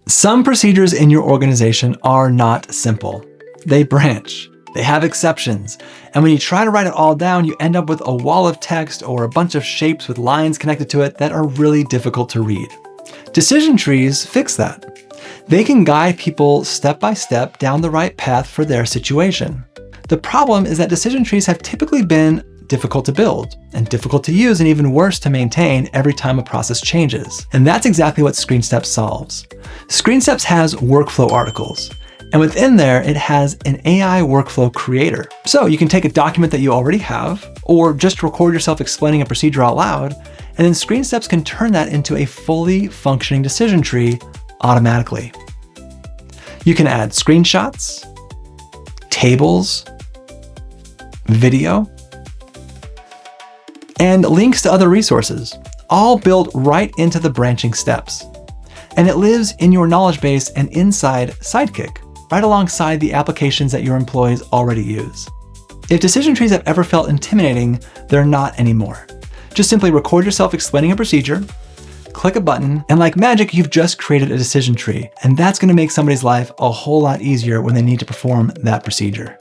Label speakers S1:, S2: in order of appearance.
S1: Some procedures in your organization are not simple. They branch, they have exceptions, and when you try to write it all down, you end up with a wall of text or a bunch of shapes with lines connected to it that are really difficult to read. Decision trees fix that. They can guide people step by step down the right path for their situation. The problem is that decision trees have typically been difficult to build and difficult to use, and even worse to maintain every time a process changes. And that's exactly what ScreenSteps solves. ScreenSteps has workflow articles, and within there, it has an AI Workflow Creator. So you can take a document that you already have, or just record yourself explaining a procedure out loud, and then ScreenSteps can turn that into a fully functioning decision tree automatically. You can add screenshots, tables, video, and links to other resources, all built right into the branching steps. And it lives in your knowledge base and inside SideKick, right alongside the applications that your employees already use. If decision trees have ever felt intimidating, they're not anymore. Just simply record yourself explaining a procedure, click a button, and like magic, you've just created a decision tree. And that's gonna make somebody's life a whole lot easier when they need to perform that procedure.